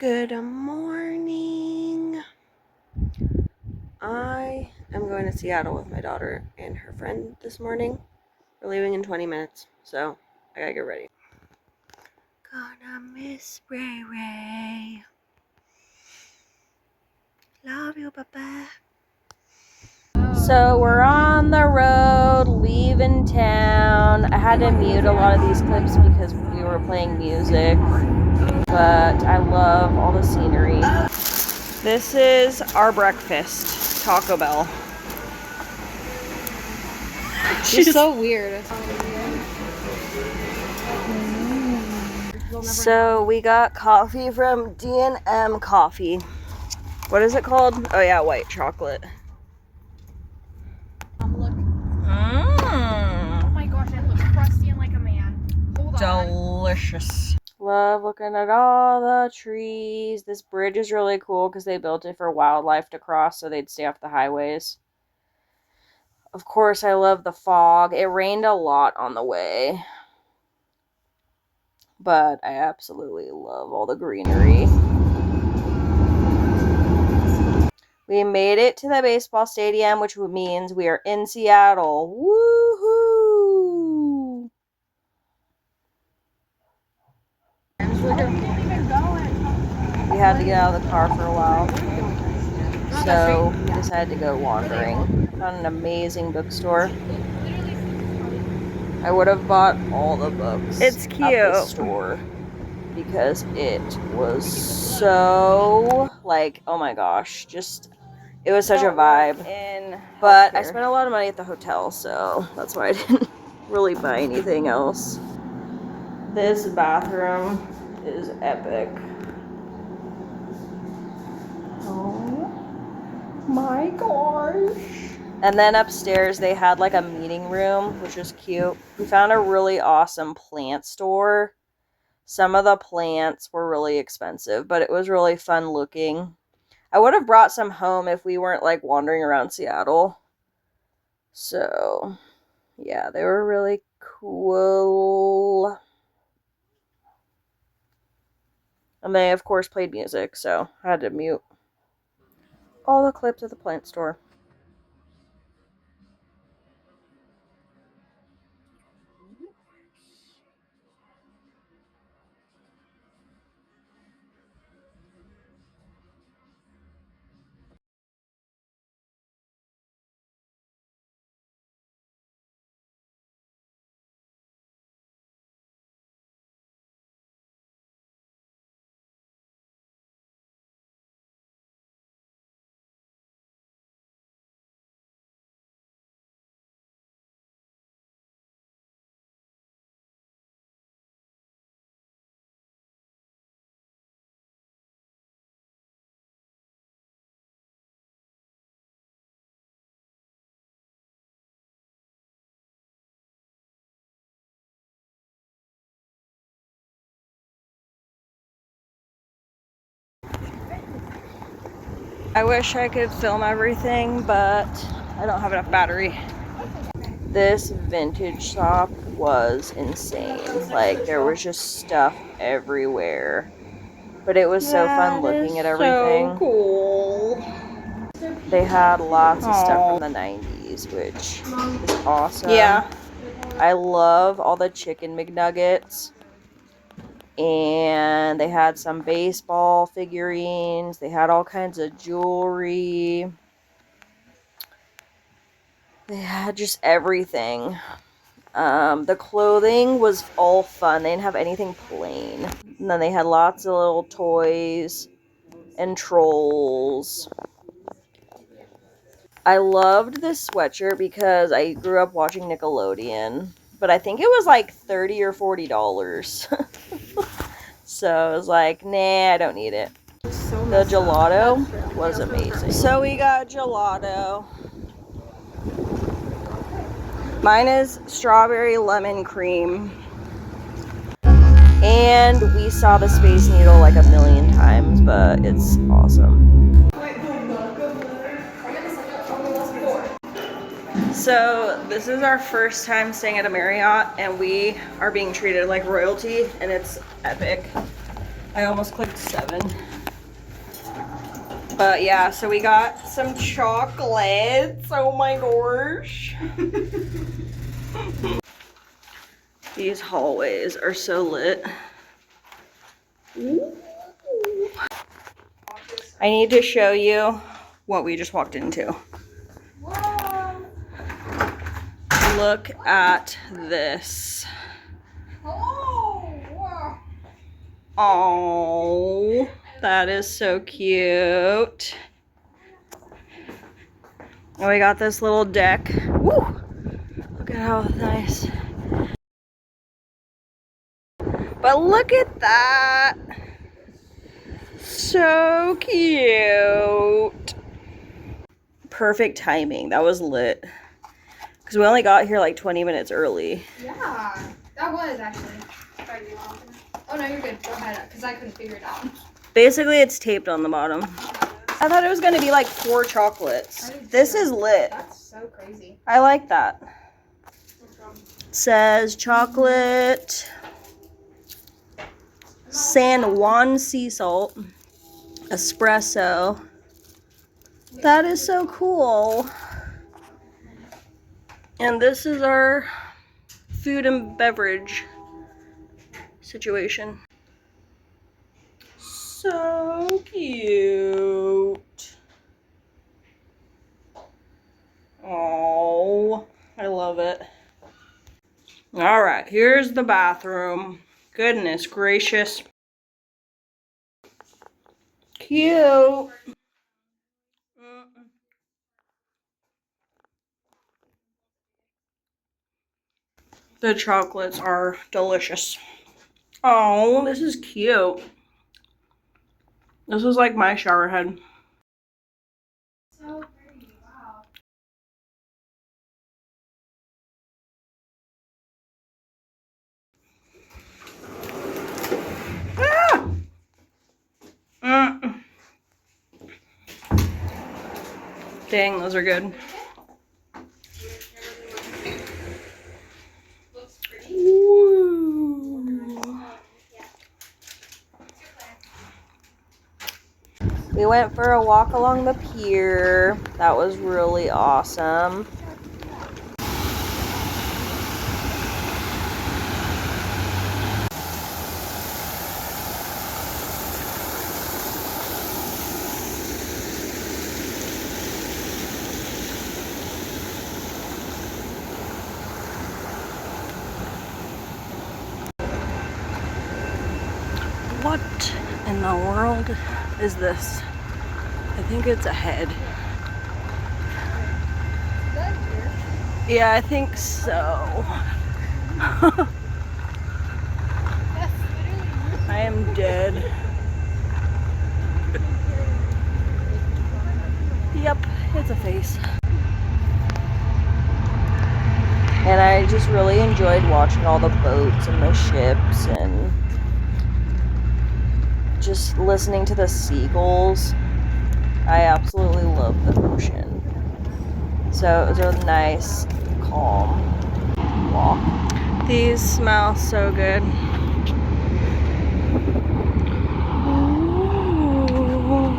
Good morning. I am going to Seattle with my daughter and her friend this morning. We're leaving in 20 minutes, so I gotta get ready. Gonna miss Ray Ray. Love you, Papa. So we're on the road, leaving town. I had to mute a lot of these clips because we were playing music, but I love all the scenery. This is our breakfast, Taco Bell. She's so weird. So we got coffee from D&M Coffee. What is it called? Oh yeah, white chocolate. Look. Oh my gosh, I look crusty and like a man. Hold on. Delicious. Love looking at all the trees. This bridge is really cool because they built it for wildlife to cross so they'd stay off the highways. Of course, I love the fog. It rained a lot on the way, but I absolutely love all the greenery. We made it to the baseball stadium, which means we are in Seattle. Woohoo! We had to get out of the car for a while, so we decided to go wandering. Found an amazing bookstore. I would have bought all the books It's cute. at the store because it was so, like, oh my gosh, just, it was such a vibe. But I spent a lot of money at the hotel, so that's why I didn't really buy anything else. This bathroom is epic. Oh my gosh. And then upstairs they had like a meeting room, which was cute. We found a really awesome plant store. Some of the plants were really expensive, but it was really fun looking. I would have brought some home if we weren't like wandering around Seattle. So, yeah, they were really cool. And they, of course, played music, so I had to mute all the clips at the plant store. I wish I could film everything, but I don't have enough battery. This vintage shop was insane. Like, there was just stuff everywhere. But it was so fun looking at everything. So cool. They had lots of stuff from the 90s, which is awesome. Yeah. I love all the chicken McNuggets. And they had some baseball figurines. They had all kinds of jewelry. They had just everything. The clothing was all fun. They didn't have anything plain. And then they had lots of little toys and trolls. I loved this sweatshirt because I grew up watching Nickelodeon. But I think it was like $30 or $40. So I was like, nah, I don't need it. The gelato was amazing. So we got gelato. Mine is strawberry lemon cream. And we saw the Space Needle like a million times, but it's awesome. So this is our first time staying at a Marriott, and we are being treated like royalty, and it's epic. I almost clicked 7. But yeah, so we got some chocolates. Oh my gosh. These hallways are so lit. Ooh. I need to show you what we just walked into. Whoa. Look at this. Oh, wow. Oh, that is so cute. And we got this little deck. Woo! Look at how nice. But look at that. So cute. Perfect timing. That was lit. Because we only got here like 20 minutes early. Yeah, that was actually. Sorry, you want to- Oh no, you're good. Go ahead, because I couldn't figure it out. Basically, it's taped on the bottom. I thought it was going to be like 4 chocolates. This is lit. That's so crazy. I like that. Says chocolate, San Juan sea salt, espresso. That is so cool. And this is our food and beverage situation. So cute. Oh, I love it. All right, here's the bathroom. Goodness gracious. Cute. The chocolates are delicious. Oh, this is cute. This is like my shower head. So pretty. Wow. Ah! Dang, those are good. Looks pretty. Woo. We went for a walk along the pier. That was really awesome. What in the world is this? I think it's a head. Is that here? Yeah, I think so. That's literally I am dead. Yep, it's a face. And I just really enjoyed watching all the boats and the ships and just listening to the seagulls. I absolutely love the ocean. So it was a nice, calm walk. These smell so good. Ooh.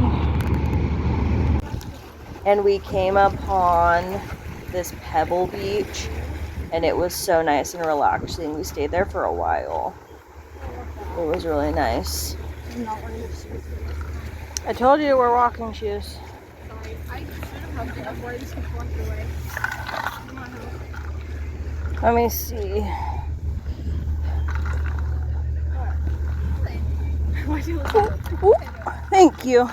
And we came upon this pebble beach, and it was so nice and relaxing. We stayed there for a while. It was really nice. I'm not wearing this shoes. I told you we're walking shoes. Sorry. I should have hugged it before I just walked away. Come on, help. Let me see. Why'd you look at it? Ooh, thank you.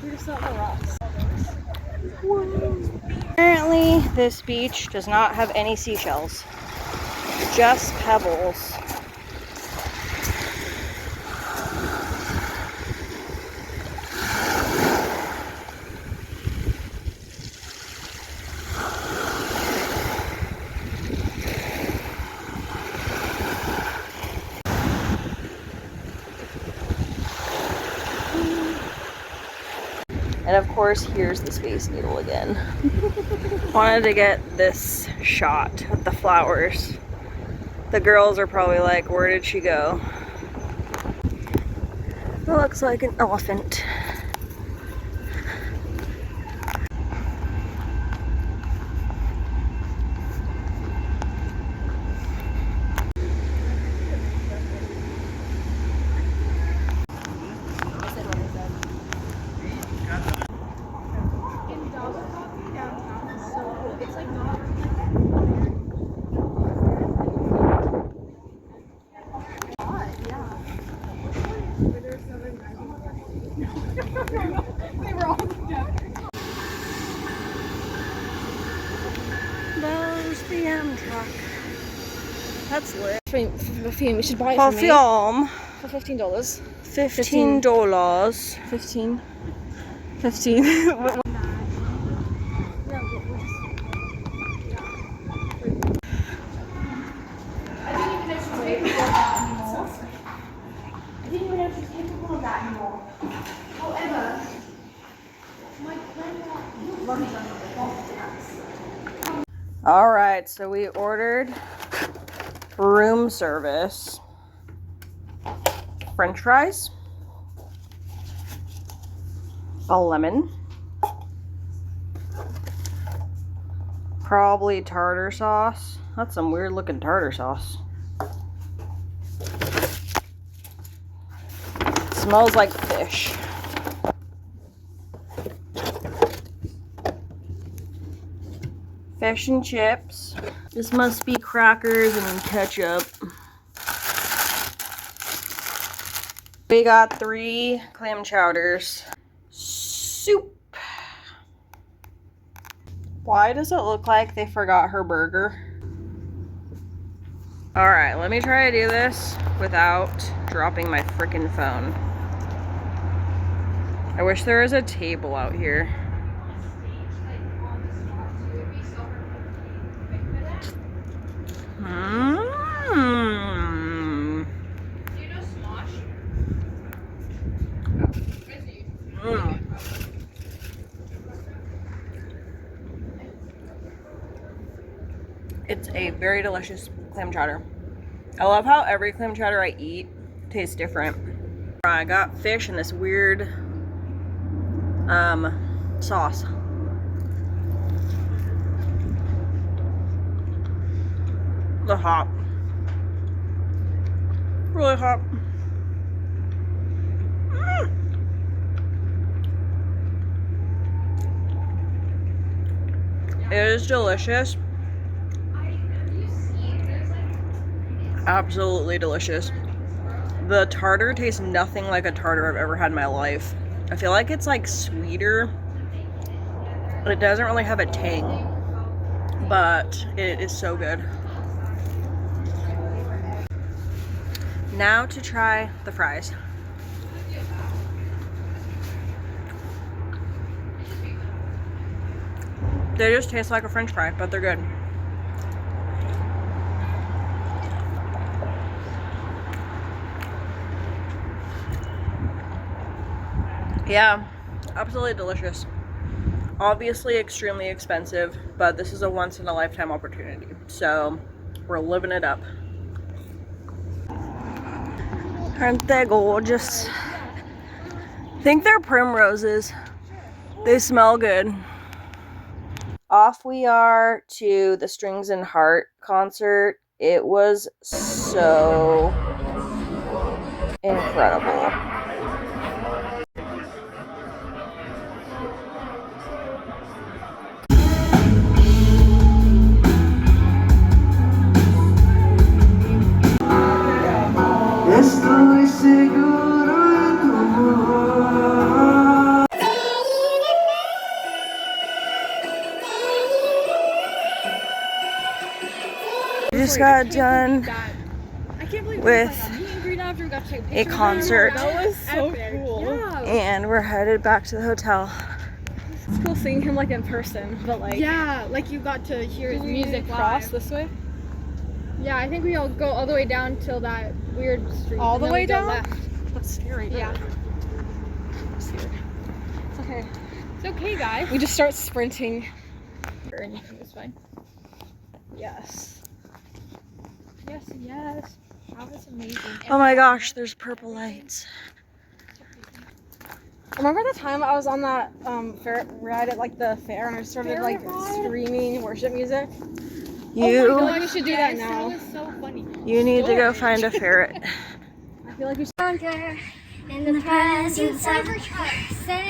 We just saw the rocks. Apparently, this beach does not have any seashells, just pebbles. And of course, here's the Space Needle again. Wanted to get this shot with the flowers. The girls are probably like, where did she go? It looks like an elephant. There's the Amtrak. That's lit. Perfume. We should buy it Perfume. for $15. $15. 15. 15. All right, so we ordered room service, French fries, a lemon, probably tartar sauce. That's some weird looking tartar sauce. It smells like fish. Fish and chips. This must be crackers and ketchup. We got 3 clam chowders. Soup. Why does it look like they forgot her burger? Alright, let me try to do this without dropping my frickin' phone. I wish there was a table out here. It's a very delicious clam chowder. I love how every clam chowder I eat tastes different. I got fish in this weird sauce. The hot. Really hot. It is delicious. Absolutely delicious. The tartar tastes nothing like a tartar I've ever had in my life. I feel like it's like sweeter. It doesn't really have a tang, but it is so good. Now to try the fries. They just taste like a French fry, but they're good. Yeah, absolutely delicious. Obviously extremely expensive, but this is a once in a lifetime opportunity. So we're living it up. Aren't they gorgeous? I think they're primroses. They smell good. Off we are to the Strings and Heart concert. It was so incredible. Estoy seguro en tu amor. We just got done with a concert. That was so cool. Yeah. And we're headed back to the hotel. It's cool seeing him like in person, but like Yeah, like you got to hear his music cross live. this way. Yeah, I think we'll go all the way down till that weird street. All and the then way we go down? left. That's scary. Yeah. It's okay. It's okay, guys. We just start sprinting. Or anything is fine. Yes. Yes, yes. That was amazing. Oh my gosh, there's purple lights. Remember the time I was on that fair ride at like the fair and I started like screaming worship music? You, I feel like we should do that now. That was so funny. you need to go find a ferret. I feel like we should. In the presence of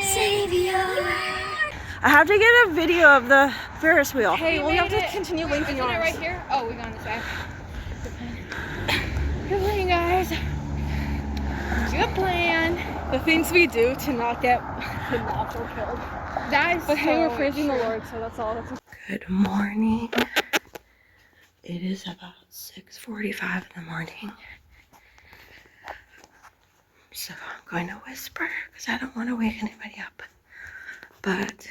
Savior. I have to get a video of the Ferris wheel. Hey, well, we have to continue Isn't linking it yours. right here? Oh, we got on this side. Good plan, guys. Good plan. The things we do to not get kidnapped or killed. That is But hey, so we're praising the true. Lord, so that's all. Good morning. It is about 6:45 in the morning. So I'm going to whisper because I don't want to wake anybody up. But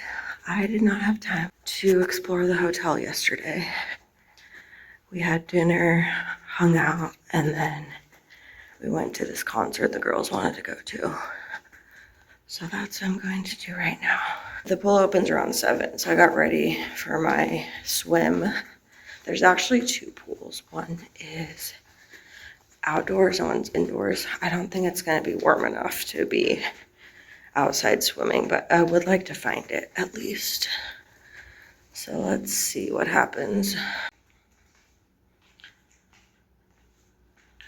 I did not have time to explore the hotel yesterday. We had dinner, hung out, and then we went to this concert the girls wanted to go to. So that's what I'm going to do right now. The pool opens around 7, so I got ready for my swim. There's actually 2 pools. One is outdoors and one's indoors. I don't think it's going to be warm enough to be outside swimming, but I would like to find it at least. So let's see what happens.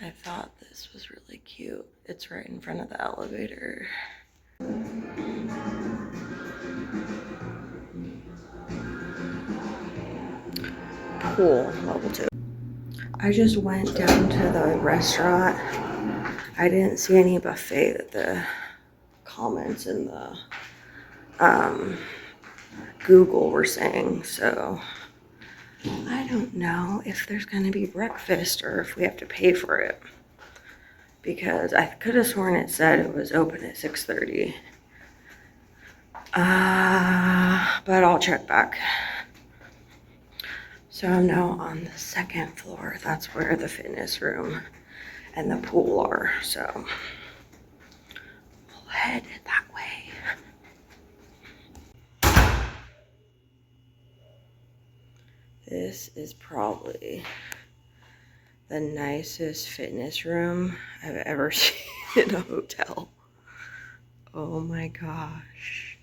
I thought this was really cute. It's right in front of the elevator. Pool, level 2. I just went down to the restaurant. I didn't see any buffet that the comments in the Google were saying, so I don't know if there's gonna be breakfast or if we have to pay for it, because I could have sworn it said it was open at 6:30. But I'll check back. So I'm now on the 2nd floor. That's where the fitness room and the pool are. So we'll head that way. This is probably the nicest fitness room I've ever seen in a hotel. Oh my gosh.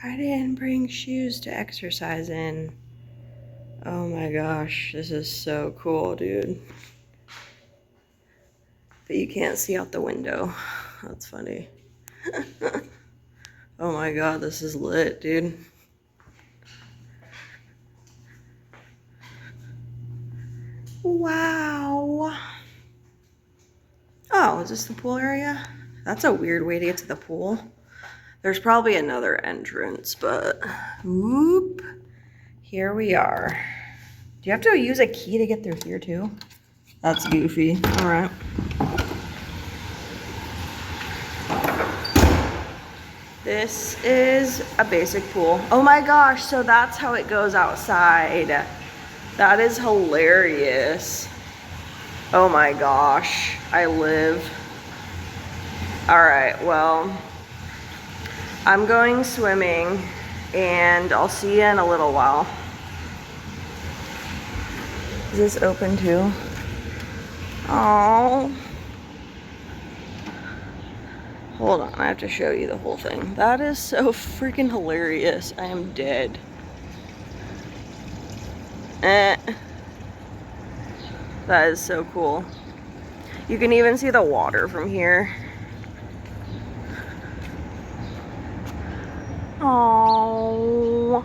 I didn't bring shoes to exercise in. Oh my gosh, this is so cool, dude. But you can't see out the window. That's funny. Oh my god, this is lit, dude. Wow. Oh, is this the pool area? That's a weird way to get to the pool. There's probably another entrance, but whoop, here we are. Do you have to use a key to get through here too? That's goofy. All right. This is a basic pool. Oh my gosh, so that's how it goes outside. That is hilarious. Oh my gosh, I live. All right, well, I'm going swimming and I'll see you in a little while. Is this open too? Oh. Hold on, I have to show you the whole thing. That is so freaking hilarious. I am dead. That is so cool. You can even see the water from here. Oh.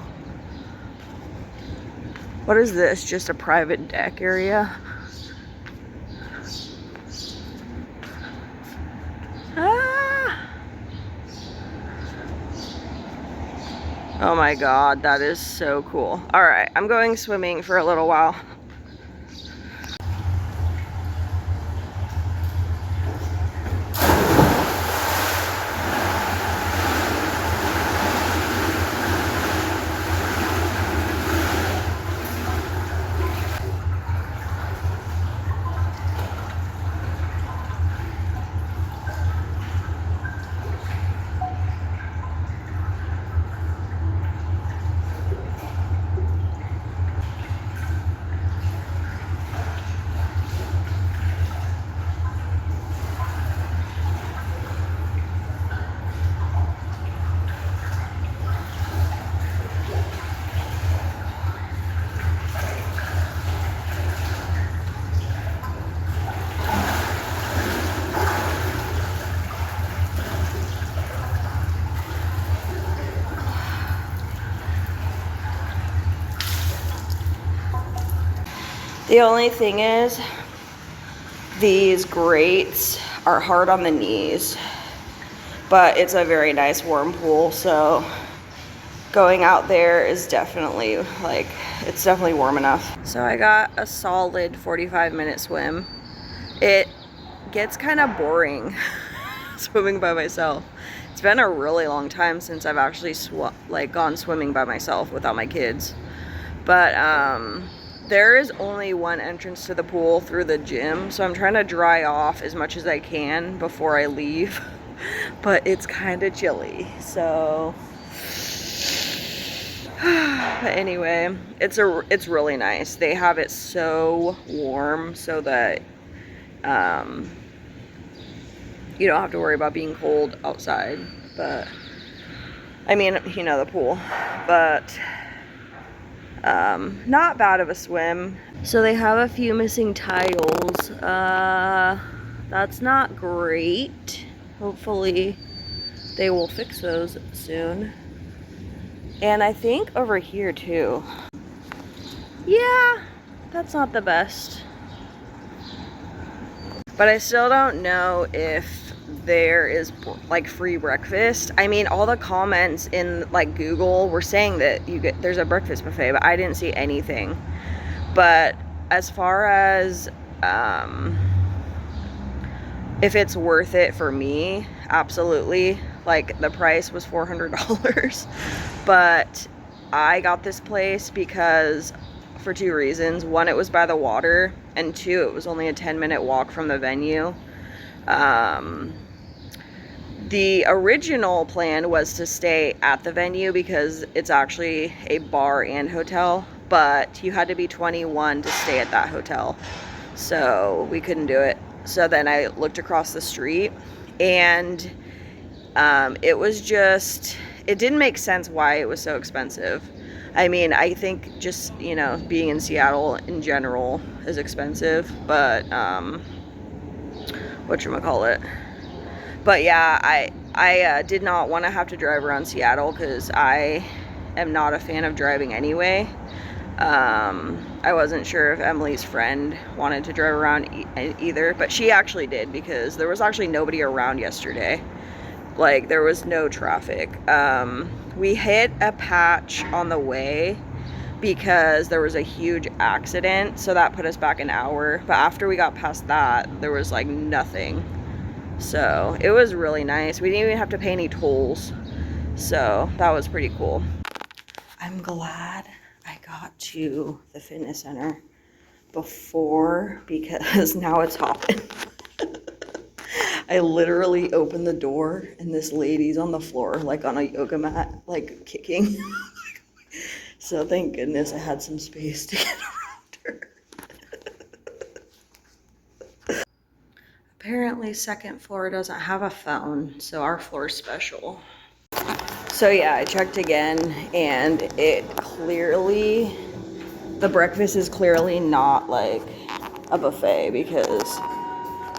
What is this? Just a private deck area? Ah. Oh my god, that is so cool. All right, I'm going swimming for a little while. The only thing is, these grates are hard on the knees, but it's a very nice warm pool, so going out there is definitely, like, it's definitely warm enough. So I got a solid 45-minute swim. It gets kind of boring swimming by myself. It's been a really long time since I've actually gone swimming by myself without my kids. But there is only one entrance to the pool through the gym, so I'm trying to dry off as much as I can before I leave. But it's kind of chilly, so but anyway, it's really nice. They have it so warm so that you don't have to worry about being cold outside. But I mean, you know, the pool, but not bad of a swim. So they have a few missing tiles. That's not great. Hopefully they will fix those soon. And I think over here too. Yeah, that's not the best. But I still don't know if there is like free breakfast. I mean, all the comments in like Google were saying that there's a breakfast buffet, but I didn't see anything. But as far as if it's worth it for me, absolutely. Like, the price was $400, but I got this place because for two reasons. One, it was by the water, and two, it was only a 10-minute walk from the venue. The original plan was to stay at the venue because it's actually a bar and hotel, but you had to be 21 to stay at that hotel, so we couldn't do it. So then I looked across the street, and it was just, it didn't make sense why it was so expensive. I mean, I think just, you know, being in Seattle in general is expensive, but whatchamacallit. But yeah, I did not want to have to drive around Seattle because I am not a fan of driving anyway. I wasn't sure if Emily's friend wanted to drive around either, but she actually did because there was actually nobody around yesterday. Like, there was no traffic. We hit a patch on the way because there was a huge accident, so that put us back an hour. But after we got past that, there was like nothing. So it was really nice. We didn't even have to pay any tolls. So that was pretty cool. I'm glad I got to the fitness center before, because now it's hopping. I literally opened the door and this lady's on the floor, like on a yoga mat, like kicking. So thank goodness I had some space to get around her. Apparently second floor doesn't have a phone, so our floor's special. So yeah, I checked again, and it clearly, the breakfast is clearly not like a buffet because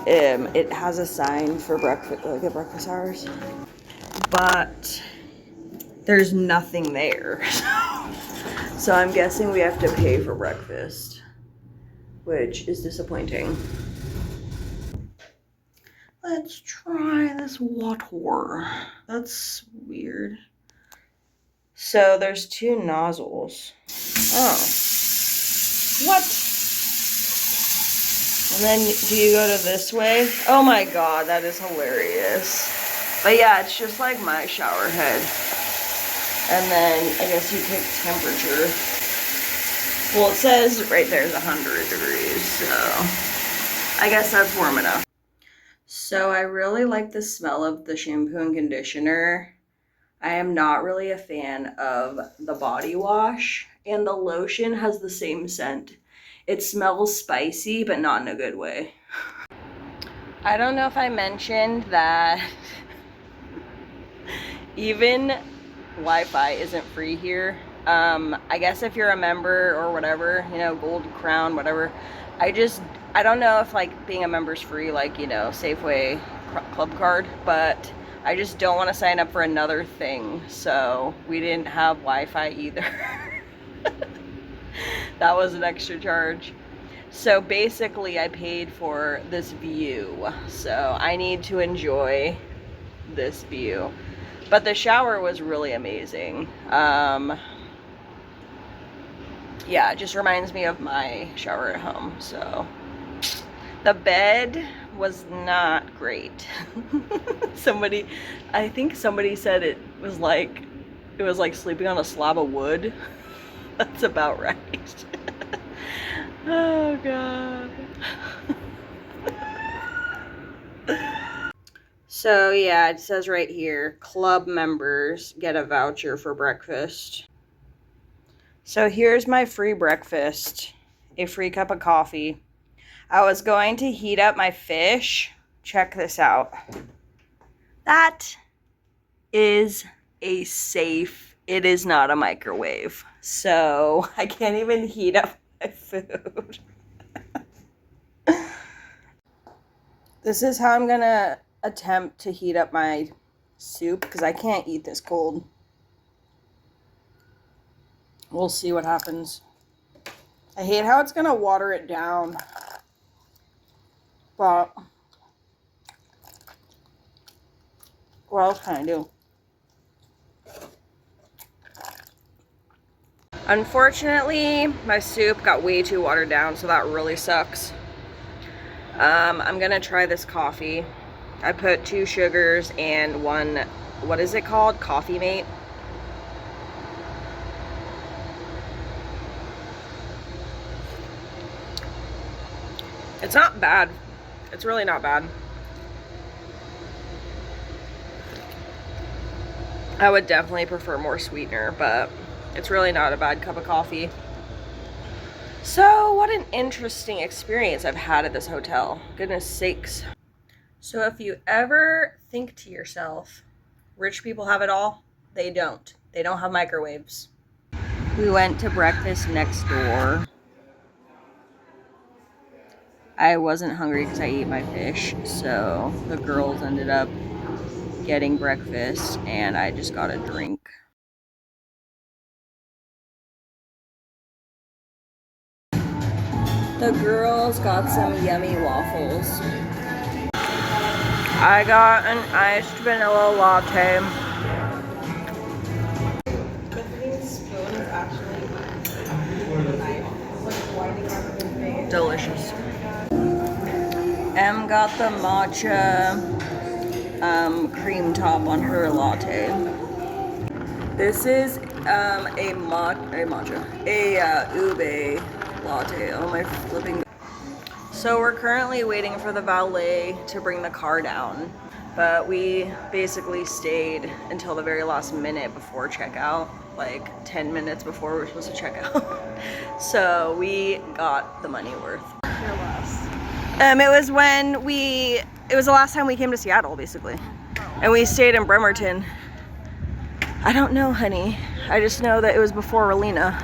it has a sign for breakfast, like the breakfast hours, but there's nothing there. So I'm guessing we have to pay for breakfast, which is disappointing. Let's try this water. That's weird. So there's two nozzles. Oh. What? And then do you go to this way? Oh my god, that is hilarious. But yeah, it's just like my shower head. And then I guess you pick temperature. Well, it says right there is 100 degrees, so I guess that's warm enough. So I really like the smell of the shampoo and conditioner. I am not really a fan of the body wash, and the lotion has the same scent. It smells spicy, but not in a good way. I don't know if I mentioned that even Wi-Fi isn't free here. I guess if you're a member or whatever, you know, Gold Crown, whatever. I don't know if like being a member's free, like, you know, Safeway Club Card, but I just don't want to sign up for another thing. So we didn't have Wi-Fi either. That was an extra charge. So basically I paid for this view. So I need to enjoy this view. But the shower was really amazing. Yeah, it just reminds me of my shower at home. So the bed was not great. I think somebody said it was like sleeping on a slab of wood. That's about right. Oh god. So yeah, it says right here, club members get a voucher for breakfast. So here's my free breakfast, a free cup of coffee. I was going to heat up my fish. Check this out. That is a safe. It is not a microwave. So I can't even heat up my food. This is how I'm gonna attempt to heat up my soup because I can't eat this cold. We'll see what happens. I hate how it's gonna water it down. But what else can I do? Unfortunately, my soup got way too watered down, so that really sucks. I'm gonna try this coffee. I put 2 sugars and 1, what is it called? Coffee Mate. It's not bad. It's really not bad. I would definitely prefer more sweetener, but it's really not a bad cup of coffee. So, what an interesting experience I've had at this hotel. Goodness sakes. So if you ever think to yourself, rich people have it all, they don't. They don't have microwaves. We went to breakfast next door. I wasn't hungry because I ate my fish, so the girls ended up getting breakfast and I just got a drink. The girls got some yummy waffles. I got an iced vanilla latte. Delicious. Em got the matcha cream top on her latte. This is a ube latte. Oh my flipping. So we're currently waiting for the valet to bring the car down, but we basically stayed until the very last minute before checkout, like 10 minutes before we were supposed to check out. So we got the money worth. It was the last time we came to Seattle, basically. And we stayed in Bremerton. I don't know, honey. I just know that it was before Relina.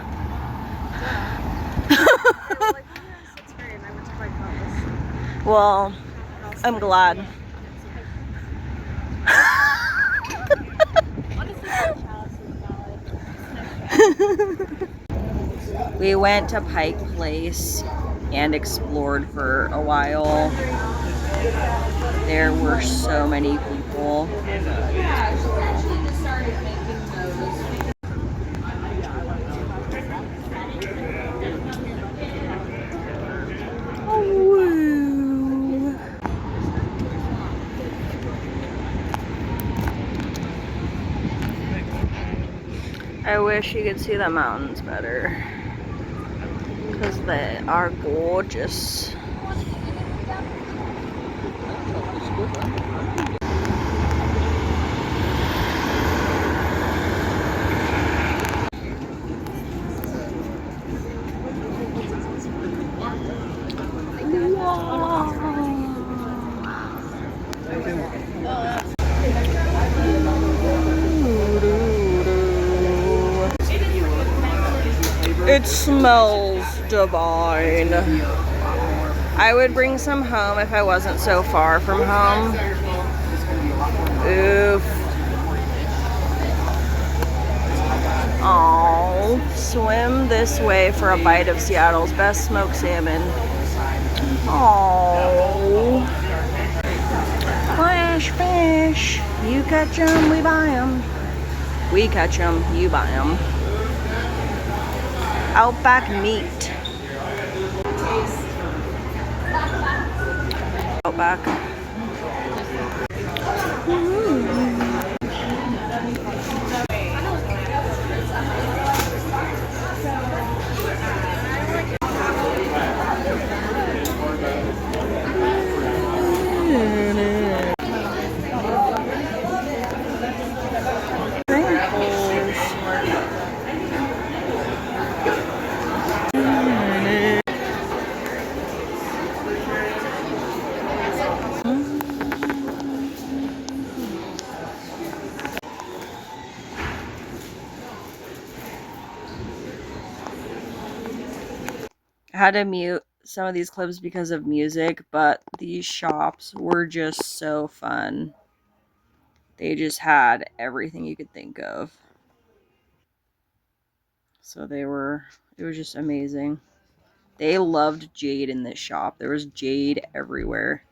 Well, I'm glad. We went to Pike Place and explored for a while. There were so many people. I wish you could see the mountains better, because they are gorgeous. It smells divine. I would bring some home if I wasn't so far from home. Oof. Aww. Swim this way for a bite of Seattle's best smoked salmon. Oh, flash fish. You catch 'em, we buy 'em. We catch 'em, you buy 'em. Outback meat. Outback. I had to mute some of these clips because of music, but these shops were just so fun. They just had everything you could think of. So it was just amazing. They loved jade in this shop. There was jade everywhere.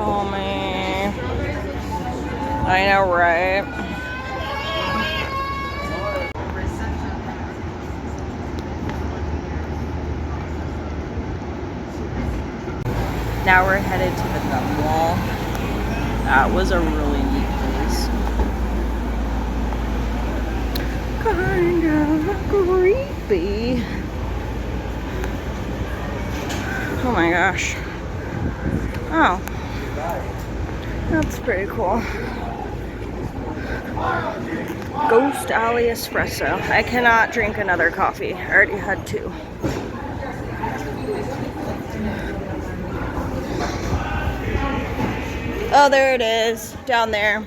Oh man. I know, right? Now we're headed to the gum wall. That was a really neat place. Kind of creepy. Oh my gosh. Oh. That's pretty cool. Ghost Alley Espresso. I cannot drink another coffee. I already had 2. Oh, there it is. Down there.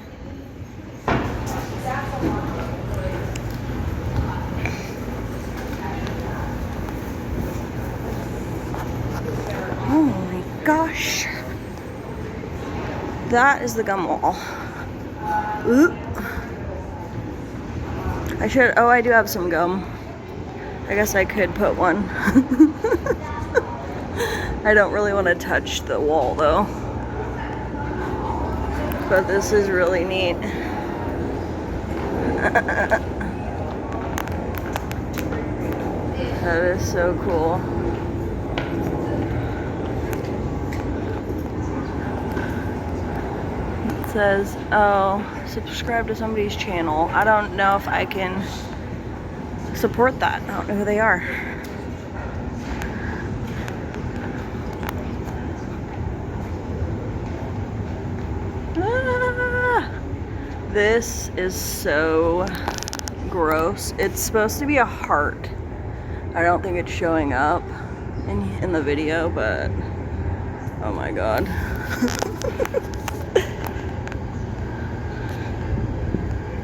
Oh my gosh. That is the gum wall. Ooh. I do have some gum. I guess I could put one. I don't really want to touch the wall though. But this is really neat. That is so cool. It says, oh, subscribe to somebody's channel. I don't know if I can support that. I don't know who they are. This is so gross. It's supposed to be a heart. I don't think it's showing up in the video, but oh my god.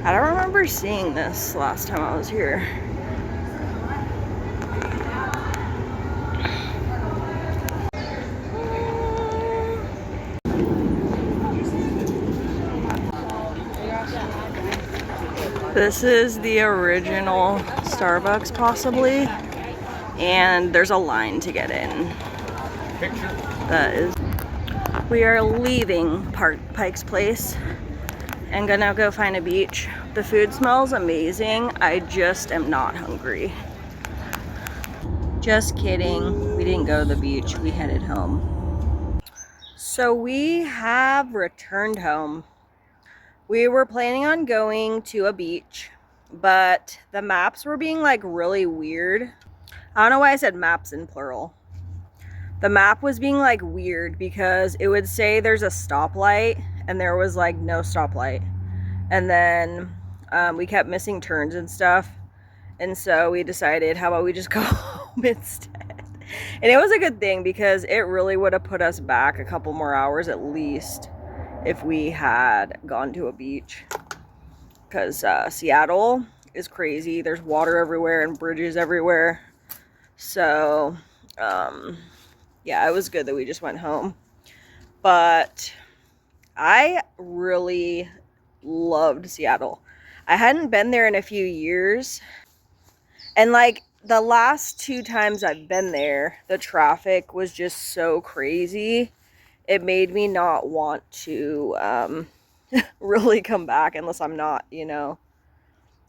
I don't remember seeing this last time I was here. This is the original Starbucks, possibly, and there's a line to get in. We are leaving Pike's Place and gonna go find a beach. The food smells amazing. I just am not hungry. Just kidding. We didn't go to the beach. We headed home. So we have returned home. We were planning on going to a beach, but the maps were being like really weird. I don't know why I said maps in plural. The map was being like weird because it would say there's a stoplight and there was like no stoplight. And then we kept missing turns and stuff. And so we decided, how about we just go home instead? And it was a good thing because it really would have put us back a couple more hours at least if we had gone to a beach. Because Seattle is crazy. There's water everywhere and bridges everywhere. So, yeah, it was good that we just went home. But I really loved Seattle. I hadn't been there in a few years. And like the last 2 times I've been there, the traffic was just so crazy. It made me not want to really come back unless I'm not, you know,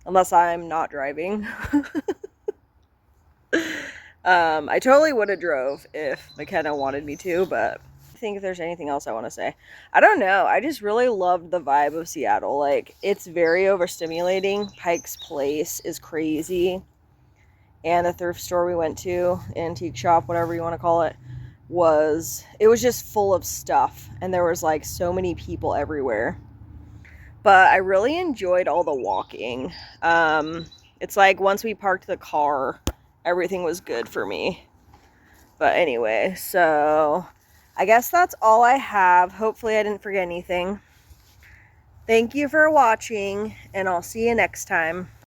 unless I'm not driving. I totally would have drove if McKenna wanted me to, but I think if there's anything else I want to say. I don't know. I just really loved the vibe of Seattle. Like, it's very overstimulating. Pike's Place is crazy. And the thrift store we went to, antique shop, whatever you want to call it, was just full of stuff. And there was like so many people everywhere. But I really enjoyed all the walking. It's like once we parked the car, everything was good for me. But anyway, so I guess that's all I have. Hopefully I didn't forget anything. Thank you for watching, and I'll see you next time.